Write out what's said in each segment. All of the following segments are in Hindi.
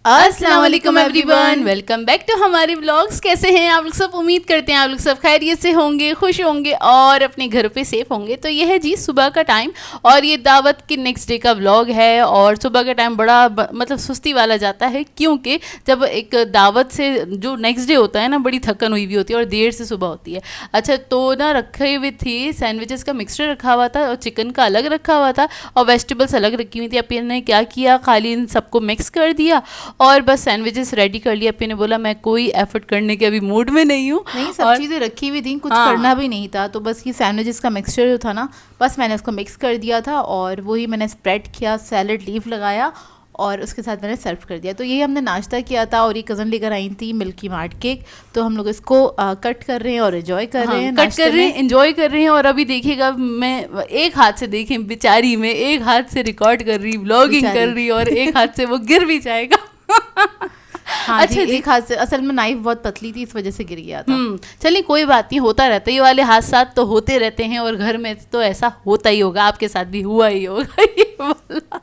अस्सलाम वालेकुम एवरीवन, वेलकम बैक टू हमारे व्लॉग्स। कैसे हैं आप लोग सब? उम्मीद करते हैं आप लोग सब खैरियत से होंगे, खुश होंगे और अपने घर पे सेफ होंगे। तो ये है जी सुबह का टाइम और ये दावत के नेक्स्ट डे का व्लॉग है। और सुबह का टाइम बड़ा मतलब सुस्ती वाला जाता है, क्योंकि जब एक दावत से जो नेक्स्ट डे होता है ना, बड़ी थकन हुई भी होती है और देर से सुबह होती है। अच्छा, तो ना रखे हुए थे सैंडविचेस का मिक्सचर रखा हुआ था और चिकन का अलग रखा हुआ था और वेजिटेबल्स अलग रखी हुई थी। अपने ने क्या किया, खाली इन सबको मिक्स कर दिया और बस सैंडविचेस रेडी कर लिया। अपने ने बोला मैं कोई एफर्ट करने के अभी मूड में नहीं हूँ। नहीं, सब चीज़ें रखी हुई थी, कुछ करना भी नहीं था। तो बस ये सैंडविचेस का मिक्सचर जो था ना, बस मैंने उसको मिक्स कर दिया था और वही मैंने स्प्रेड किया, सैलड लीफ लगाया और उसके साथ मैंने सर्व कर दिया। तो यही हमने नाश्ता किया था। और ये कज़न लेकर आई थी मिल्की मार्ट केक, तो हम लोग इसको कट कर रहे हैं और एंजॉय कर रहे हैं। कट कर रहे हैं, एंजॉय कर रहे हैं। और अभी देखिएगा, मैं एक हाथ से देखें बेचारी, में एक हाथ से रिकॉर्ड कर रही, व्लॉगिंग कर रही और एक हाथ से वो गिर भी जाएगा। हाँ अच्छा जी, एक हाथ से, असल में नाइफ बहुत पतली थी, इस वजह से गिर गया था। चलिए कोई बात नहीं, होता रहता है, ये वाले हादसा तो होते रहते हैं और घर में तो ऐसा होता ही होगा, आपके साथ भी हुआ ही होगा ये वाला।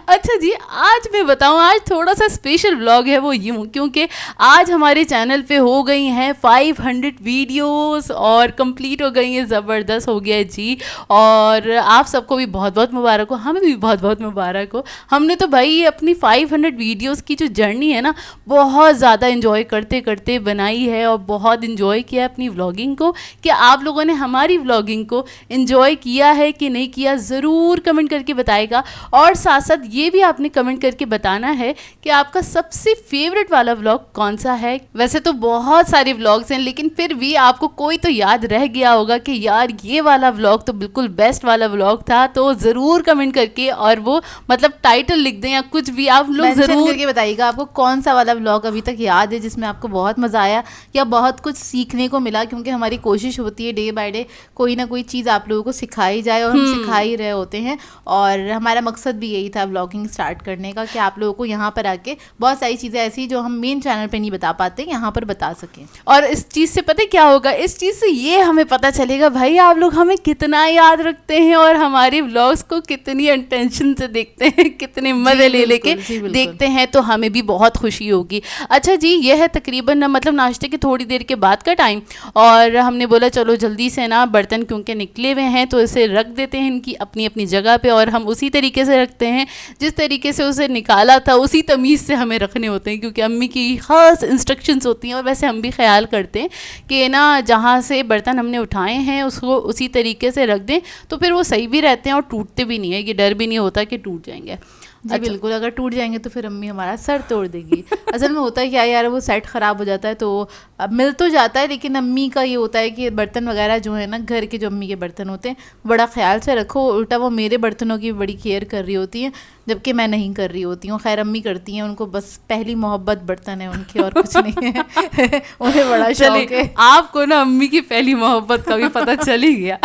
अच्छा जी, आज मैं बताऊं, आज थोड़ा सा स्पेशल व्लॉग है। वो यूँ क्योंकि आज हमारे चैनल पे हो गई हैं 500 वीडियोस और कंप्लीट हो गई हैं। ज़बरदस्त हो गया है जी। और आप सबको भी बहुत बहुत मुबारक हो, हमें भी बहुत बहुत मुबारक हो। हमने तो भाई अपनी 500 वीडियोस की जो जर्नी है ना, बहुत ज़्यादा इन्जॉय करते करते बनाई है और बहुत इन्जॉय किया अपनी व्लॉगिंग को। कि आप लोगों ने हमारी व्लॉगिंग को इन्जॉय किया है कि नहीं किया, ज़रूर कमेंट करके बताएगा। और साथ साथ ये भी आपने कमेंट करके बताना है कि आपका सबसे फेवरेट वाला व्लॉग कौन सा है। वैसे तो बहुत सारे व्लॉग्स हैं, लेकिन फिर भी आपको कोई तो याद रह गया होगा कि यार ये वाला व्लॉग तो बिल्कुल बेस्ट वाला व्लॉग था। तो ज़रूर कमेंट करके और वो मतलब टाइटल लिख दें या कुछ भी, आप लोग ज़रूर करके बताइएगा आपको कौन सा वाला व्लॉग अभी तक याद है जिसमें आपको बहुत मज़ा आया या बहुत कुछ सीखने को मिला। क्योंकि हमारी कोशिश होती है डे बाय डे कोई ना कोई चीज़ आप लोगों को सिखाई जाए और हम सिखा ही रहे होते हैं। और हमारा मकसद भी यही था व्लॉगिंग स्टार्ट करने का, कि आप लोगों को यहाँ पर आके बहुत सारी चीज़ें ऐसी जो हम मेन चैनल पे नहीं बता पाते यहाँ पर बता सकें। और इस चीज़ से पता क्या होगा, इस चीज़ से ये हमें पता चलेगा भाई आप लोग हमें कितना याद रखते हैं और हमारे व्लॉग्स को कितनी अटेंशन से देखते हैं, कितने मज़े ले लेके देखते हैं। तो हमें भी बहुत खुशी होगी। अच्छा जी, ये है तकरीबन मतलब नाश्ते के थोड़ी देर के बाद का टाइम और हमने बोला चलो जल्दी से ना बर्तन क्योंकि निकले हुए हैं तो इसे रख देते हैं इनकी अपनी अपनी जगह पे। और हम उसी तरीके से रखते हैं जिस तरीके से उसे निकाला था, उसी तमीज़ से हमें रखने होते हैं, क्योंकि अम्मी की ख़ास इंस्ट्रक्शंस होती हैं। और वैसे हम भी ख्याल करते हैं कि ना जहाँ से बर्तन हमने उठाए हैं उसको उसी तरीके से रख दें, तो फिर वो सही भी रहते हैं और टूटते भी नहीं है। ये डर भी नहीं होता कि टूट जाएंगे। जी अच्छा। बिल्कुल, अगर टूट जाएंगे तो फिर अम्मी हमारा सर तोड़ देगी। असल में होता है क्या यार, वो सेट ख़राब हो जाता है तो अब मिल तो जाता है, लेकिन अम्मी का ये होता है कि बर्तन वगैरह जो है ना, घर के जो अम्मी के बर्तन होते हैं बड़ा ख्याल से रखो। उल्टा वो मेरे बर्तनों की बड़ी केयर कर रही होती हैं, जबकि मैं नहीं कर रही होती हूँ। खैर अम्मी करती हैं, उनको बस पहली मोहब्बत बर्तन है उनकी और कुछ नहीं है। उन्हें बड़ा शौक है। आपको ना अम्मी की पहली मोहब्बत का भी पता चल ही गया।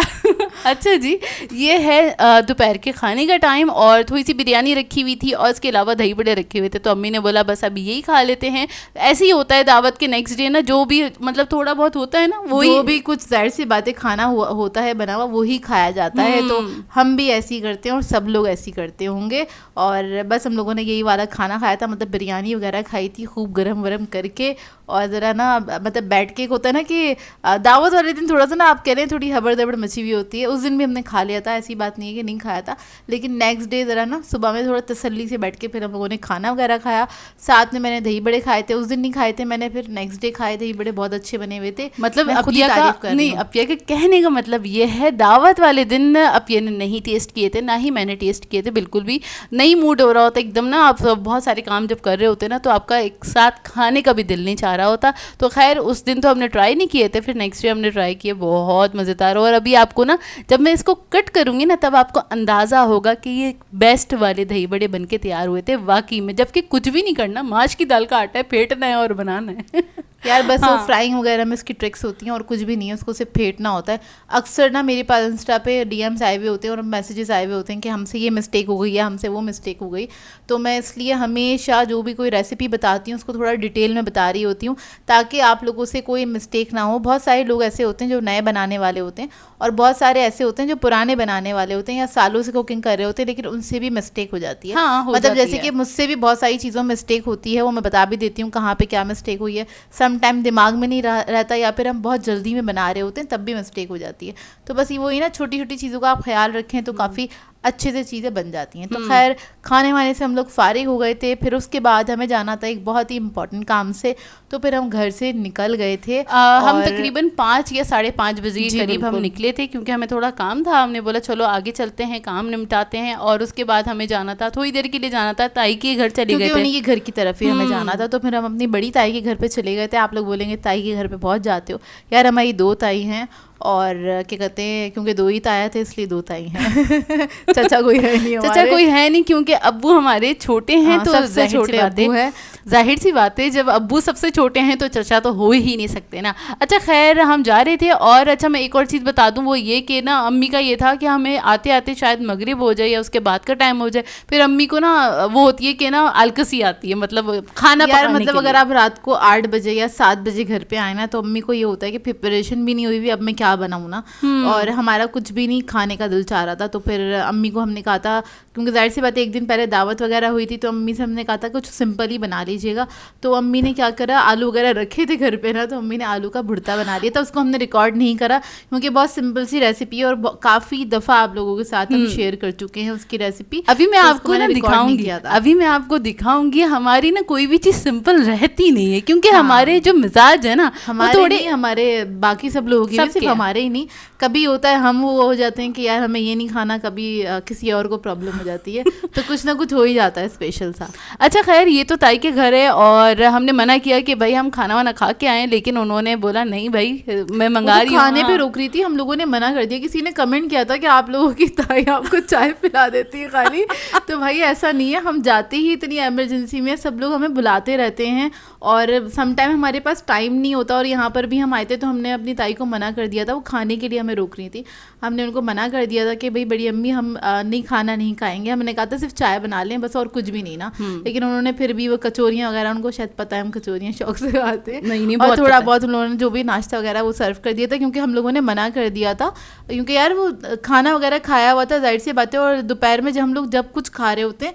अच्छा जी, ये है दोपहर के खाने का टाइम और थोड़ी सी बिरयानी रखी हुई थी और इसके अलावा दही बड़े रखे हुए थे। तो अम्मी ने बोला बस अभी यही खा लेते हैं। ऐसे ही होता है दावत के नेक्स्ट डे ना, जो भी मतलब थोड़ा बहुत होता है ना, वो जो भी कुछ जाहिर सी बातें खाना होता है बना हुआ वही खाया जाता है। तो हम भी ऐसे ही करते हैं और सब लोग ऐसे ही करते होंगे। और बस हम लोगों ने यही वाला खाना खाया था, मतलब बिरयानी वगैरह खाई थी खूब गरम वरम करके। और ज़रा ना मतलब बैठ के होता है ना कि दावत वाले दिन थोड़ा सा ना, आप कह रहे हैं थोड़ी हबड़ दबड़ मची हुई होती है। उस दिन भी हमने खा लिया था, ऐसी बात नहीं है कि नहीं खाया था, लेकिन नेक्स्ट डे ज़रा ना सुबह में थोड़ा तसल्ली से बैठ के फिर हम लोगों ने खाना वगैरह खाया। साथ में मैंने दही बड़े खाए थे, उस दिन नहीं खाए थे मैंने, फिर नेक्स्ट डे खाए। दही बड़े बहुत अच्छे बने हुए थे। मतलब अपिया के कहने का मतलब ये है, दावत वाले दिन अपिया ने नहीं टेस्ट किए थे, ना ही मैंने टेस्ट किए थे, बिल्कुल भी नहीं मूड हो रहा होता एकदम ना। आप बहुत सारे काम जब कर रहे होते ना, तो आपका एक साथ खाने का भी दिल नहीं चाह रहा होता। तो खैर उस दिन तो हमने ट्राई नहीं किए थे, फिर नेक्स्ट डे हमने ट्राई किए, बहुत मज़ेदार। और अभी आपको ना जब मैं इसको कट करूँगी ना, तब आपको अंदाज़ा होगा कि ये बेस्ट वाले दही बड़े बन के तैयार हुए थे वाकई में। जबकि कुछ भी नहीं करना, माश की दाल का आटा है, फेंटना है और बनाना है। यार बस हाँ। वो फ्राइंग वगैरह में इसकी ट्रिक्स होती हैं और कुछ भी नहीं है, उसको सिर्फ फेंटना होता है। अक्सर ना मेरे पास इंस्टा पे डीएम्स आए हुए होते हैं और मैसेजेस आए हुए होते हैं कि हमसे ये मिस्टेक हो गई या हमसे वो मिस्टेक हो गई। तो मैं इसलिए हमेशा जो भी कोई रेसिपी बताती हूँ उसको थोड़ा डिटेल में बता रही होती हूँ ताकि आप लोगों से कोई मिस्टेक ना हो। बहुत सारे लोग ऐसे होते हैं जो नए बनाने वाले होते हैं और बहुत सारे ऐसे होते हैं जो पुराने बनाने वाले होते हैं या सालों से कुकिंग कर रहे होते हैं, लेकिन उनसे भी मिस्टेक हो जाती है। हाँ, हो मतलब जाती जैसे है। कि मुझसे भी बहुत सारी चीज़ों में मिस्टेक होती है, वो मैं बता भी देती हूँ कहाँ पे क्या मिस्टेक हुई है। सम टाइम दिमाग में नहीं रहता या फिर हम बहुत जल्दी में बना रहे होते हैं तब भी मिस्टेक हो जाती है। तो बस ये वही ना, छोटी छोटी चीज़ों का आप ख्याल रखें तो काफ़ी अच्छे से चीज़ें बन जाती हैं। तो खैर खाने वाने से हम लोग फारिग हो गए थे, फिर उसके बाद हमें जाना था एक बहुत ही इम्पोर्टेंट काम से, तो फिर हम घर से निकल गए थे। हम और तकरीबन 5 या 5:30 बजे के जी, करीब हम बिल्कुल। निकले थे क्योंकि हमें थोड़ा काम था। हमने बोला चलो आगे चलते हैं, काम निपटाते हैं, और उसके बाद हमें जाना था, थोड़ी देर के लिए जाना था, ताई के घर चले क्योंकि गए थे। उन्हीं के घर की तरफ ही हमें जाना था। तो फिर हम अपनी बड़ी ताई के घर पे चले गए थे। आप लोग बोलेंगे ताई के घर पे बहुत जाते हो, यार हमारी 2 ताई हैं और क्या कहते हैं, क्योंकि 2 ही ताया थे इसलिए 2 ताई हैं। चाचा कोई है नहीं चाचा हमारे। कोई है नहीं क्योंकि अब्बू हमारे छोटे हैं। हाँ, तो सबसे जाहिर सी छोटे बात अब्बू है। जाहिर सी बात है, जब अब्बू सबसे छोटे हैं तो चाचा तो हो ही नहीं सकते ना। अच्छा खैर हम जा रहे थे, और अच्छा मैं एक और चीज़ बता दूं, वो ये कि ना अम्मी का ये था कि हमें आते आते शायद मगरिब हो जाए या उसके बाद का टाइम हो जाए। फिर अम्मी को ना वो होती है कि ना आलकसी आती है, मतलब खाना यार पकाने मतलब के अगर लिए। आप रात को 8 बजे या 7 बजे घर पे आए ना तो अम्मी को ये होता है कि प्रिपरेशन भी नहीं हुई, अब मैं क्या बनाऊँ ना, और हमारा कुछ भी नहीं खाने का दिल चाह रहा था। तो फिर अम्मी को हमने कहा था, क्योंकि जाहिर सी बात है एक दिन पहले दावत वगैरह हुई थी, तो अम्मी से हमने कहा था कुछ सिंपल ही बना लीजिएगा। तो अम्मी ने क्या करा, आलू वगैरह रखे थे घर पे ना, तो अम्मी ने आलू का भुर्ता बना दिया था। उसको हमने रिकॉर्ड नहीं करा क्योंकि बहुत सिंपल सी रेसिपी है और काफ़ी दफ़ा आप लोगों के साथ हम शेयर कर चुके हैं उसकी रेसिपी। अभी मैं तो उसको आपको मैंने ना रिकॉर्ड नहीं दिखाऊंगी, किया था। अभी मैं आपको दिखाऊंगी। हमारी ना कोई भी चीज़ सिंपल रहती नहीं है क्योंकि हमारे जो मिजाज है ना वो हमारे थोड़े नहीं, हमारे बाकी सब लोगों की भी, सबके सिर्फ हैं। हमारे ही नहीं। कभी होता है हम वो हो जाते हैं कि यार हमें ये नहीं खाना, कभी किसी और को प्रॉब्लम हो जाती है। तो कुछ ना कुछ हो ही जाता है स्पेशल सा। अच्छा खैर ये तो ताई के घर है, और हमने मना किया कि भाई हम खाना वाना खा के आए, लेकिन उन्होंने बोला नहीं भाई मैं मंगा वो तो रही हूँ। खाने पे हाँ। रोक रही थी, हम लोगों ने मना कर दिया। किसी ने कमेंट किया था कि आप लोगों की ताई आपको चाय पिला देती है खाली। तो भाई ऐसा नहीं है, हम जाते ही इतनी इमरजेंसी में सब लोग हमें बुलाते रहते हैं और समटाइम हमारे पास टाइम नहीं होता। और यहाँ पर भी हम आए थे तो हमने अपनी ताई को मना कर दिया था, वो खाने के लिए हमें रोक रही थी। हमने उनको मना कर दिया था कि भाई बड़ी अम्मी हम नहीं खाना नहीं खाएंगे। हमने कहा था सिर्फ चाय बना लें बस, और कुछ भी नहीं ना। लेकिन उन्होंने फिर भी वो कचौरियाँ वगैरह, उनको शायद पता है हम कचौरियाँ शौक से खाते हैं, नहीं, और बहुत थोड़ा पता है। बहुत उन्होंने जो भी नाश्ता वगैरह वो सर्व कर दिया था क्योंकि हम लोगों ने मना कर दिया था। क्योंकि यार वो खाना वगैरह खाया हुआ था, जाहिर सी बात है। और दोपहर में जब हम लोग जब कुछ खा रहे होते हैं,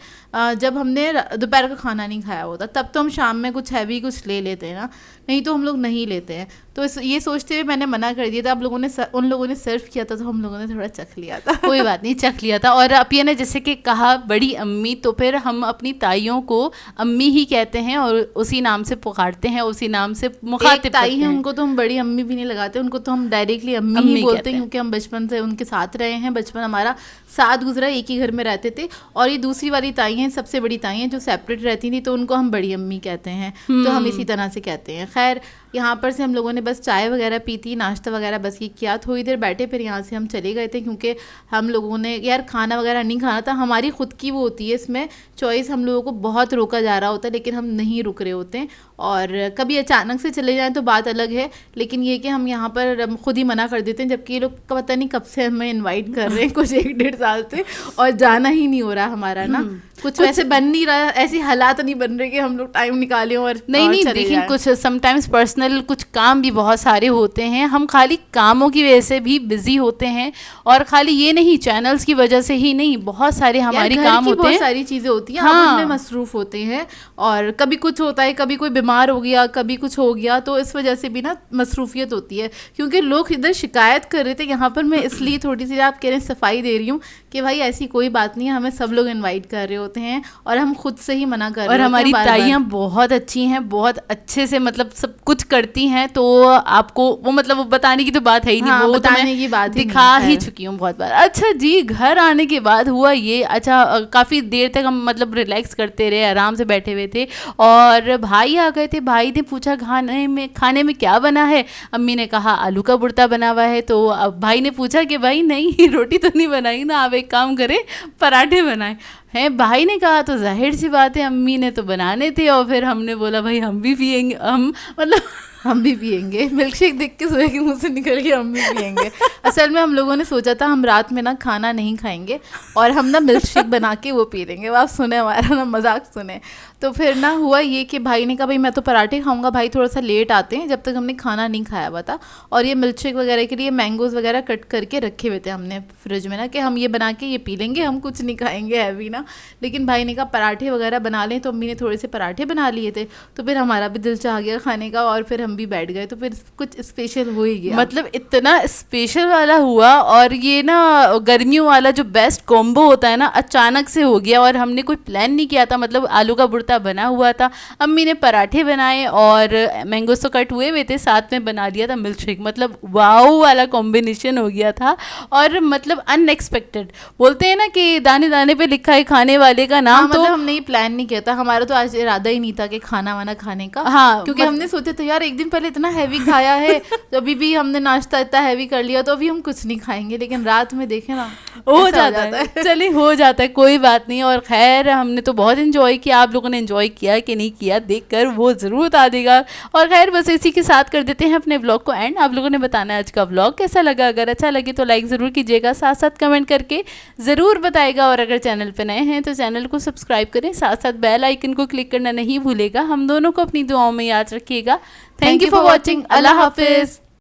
जब हमने दोपहर का खाना नहीं खाया होता तब तो हम शाम में कुछ हैवी कुछ ले लेते हैं ना, नहीं तो हम लोग नहीं लेते हैं। तो ये सोचते हुए मैंने मना कर दिया था। आप लोगों ने उन लोगों ने सर्व किया था तो हम लोगों ने थोड़ा चख लिया था। कोई बात नहीं, चख लिया था। और अब ये ने जैसे कि कहा बड़ी अम्मी, तो फिर हम अपनी ताइयों को अम्मी ही कहते हैं और उसी नाम से पुकारते हैं, उसी नाम से मुखातिब एक ताई करते है हैं। उनको तो हम बड़ी अम्मी भी नहीं लगाते, उनको तो हम डायरेक्टली अम्मी अम्मी ही बोलते कहते हैं हैं। क्योंकि हम बचपन से उनके साथ रहे हैं, बचपन हमारा साथ गुजरा, एक ही घर में रहते थे। और ये दूसरी वाली ताई हैं, सबसे बड़ी ताई हैं जो सेपरेट रहती थी, तो उनको हम बड़ी अम्मी कहते हैं। तो हम इसी तरह से कहते हैं। खैर यहाँ पर से हम लोगों ने बस चाय वगैरह पी थी, नाश्ता वगैरह बस ये किया, थोड़ी देर बैठे, फिर यहाँ से हम चले गए थे क्योंकि हम लोगों ने यार खाना वगैरह नहीं खाना था। हमारी खुद की वो होती है इसमें चॉइस, हम लोगों को बहुत रोका जा रहा होता है लेकिन हम नहीं रुक रहे होते हैं। और कभी अचानक से चले जाएं तो बात अलग है, लेकिन ये कि हम यहाँ पर खुद ही मना कर देते हैं, जबकि ये लोग का पता नहीं कब से हमें इन्वाइट कर रहे हैं, कुछ 1-1.5 साल से, और जाना ही नहीं हो रहा हमारा ना। कुछ वैसे बन नहीं रहा, ऐसी हालात नहीं बन रहे कि हम लोग टाइम निकालें और नहीं चले देखिए, जाएं। कुछ समटाइम्स पर्सनल कुछ काम भी बहुत सारे होते हैं, हम खाली कामों की वजह से भी बिजी होते हैं। और खाली ये नहीं, चैनल्स की वजह से ही नहीं, बहुत सारे हमारे घर काम की होते बहुत हैं। सारी चीजें होती हैं, हाँ। हम उनमें मसरूफ होते हैं। और कभी कुछ होता है, कभी कोई बीमार हो गया, कभी कुछ हो गया, तो इस वजह से भी ना मसरूफियत होती है। क्योंकि लोग इधर शिकायत कर रहे थे, यहाँ पर मैं इसलिए थोड़ी सी आप कह रहे हैं सफाई दे रही हूँ कि भाई ऐसी कोई बात नहीं है, हमें सब लोग इनवाइट कर रहे होते हैं और हम खुद से ही मना कर रहे और होते हैं हमारी बार-बार। ताइयाँ बहुत अच्छी हैं, बहुत अच्छे से मतलब सब कुछ करती हैं। तो आपको वो मतलब वो बताने की तो बात है ही नहीं, हाँ, वो तो बताने मैं की बात ही दिखा नहीं, ही खैर। चुकी हूँ बहुत बार। अच्छा जी, घर आने के बाद हुआ ये, अच्छा काफ़ी देर तक हम मतलब रिलैक्स करते रहे, आराम से बैठे हुए थे, और भाई आ गए थे। भाई ने पूछा खाने में क्या बना है। अम्मी ने कहा आलू का भुर्ता बना हुआ है। तो अब भाई ने पूछा कि भाई नहीं रोटी तो नहीं बनाई ना, आप एक काम करें पराठे बनाए हैं। भाई ने कहा तो जाहिर सी बात है अम्मी ने तो बनाने थे, और फिर हमने बोला भाई हम भी पियेंगे, हम मतलब हम भी पियेंगे। मिल्क शेक देख के सोए के मुंह से निकल के हम भी पियेंगे। असल में हम लोगों ने सोचा था हम रात में ना खाना नहीं खाएंगे और हम ना मिल्क शेक बना के वो पी लेंगे। आप सुने हमारा ना मजाक सुने। तो फिर ना हुआ ये कि भाई ने कहा भाई मैं तो पराठे खाऊंगा, भाई थोड़ा सा लेट आते हैं, जब तक हमने खाना नहीं खाया हुआ था। और ये मिल्क शेक वगैरह के लिए मैंगोज़ वगैरह कट करके रखे हुए थे हमने फ्रिज में ना, कि हम ये बना के ये पी लेंगे, हम कुछ नहीं खाएंगे हैवी ना। लेकिन भाई ने कहा पराठे वगैरह बना लें, तो अम्मी ने थोड़े से पराठे बना लिए थे। तो फिर हमारा भी दिल चाह गया खाने का और फिर हम भी बैठ गए। तो फिर कुछ स्पेशल हो ही गया। मतलब इतना स्पेशल वाला हुआ, और ये ना गर्मियों वाला जो बेस्ट कॉम्बो होता है ना, अचानक से हो गया और हमने कोई प्लान नहीं किया था। मतलब आलू का भुर्ता बना हुआ था, अम्मी ने पराठे बनाए और मैंगोस तो कट हुए थे, साथ में बना लिया था मिल्क शेक। मतलब वाओ वाला कॉम्बिनेशन हो गया था और मतलब अनएक्सपेक्टेड। बोलते हैं ना कि दाने दाने पे लिखा है खाने वाले का नाम। हाँ, तो मतलब हमने ये प्लान नहीं किया था, हमारा तो आज इरादा ही नहीं था कि खाना वाना खाने का। हाँ, क्योंकि हमने सोचे थे यार एक दिन पहले इतना हैवी खाया है, तो अभी भी हमने नाश्ता इतना हैवी कर लिया, तो अभी हम कुछ नहीं खाएंगे। लेकिन रात में देखे ना हो जाता है। चलिए हो जाता है, कोई बात नहीं। और खैर हमने तो बहुत एंजॉय किया, आप लोगों ने एंजॉय किया कि नहीं किया देखकर वो ज़रूर बता देगा। और खैर बस इसी के साथ कर देते हैं अपने ब्लॉग को एंड। आप लोगों ने बताना है आज का ब्लॉग कैसा लगा। अगर अच्छा लगे तो लाइक ज़रूर कीजिएगा, साथ साथ कमेंट करके ज़रूर बताएगा। और अगर चैनल पर नए हैं तो चैनल को सब्सक्राइब करें, साथ साथ बेल आइकन को क्लिक करना नहीं भूलेगा। हम दोनों को अपनी दुआओं में याद रखिएगा। Thank you for watching. अल्लाह हाफिज़।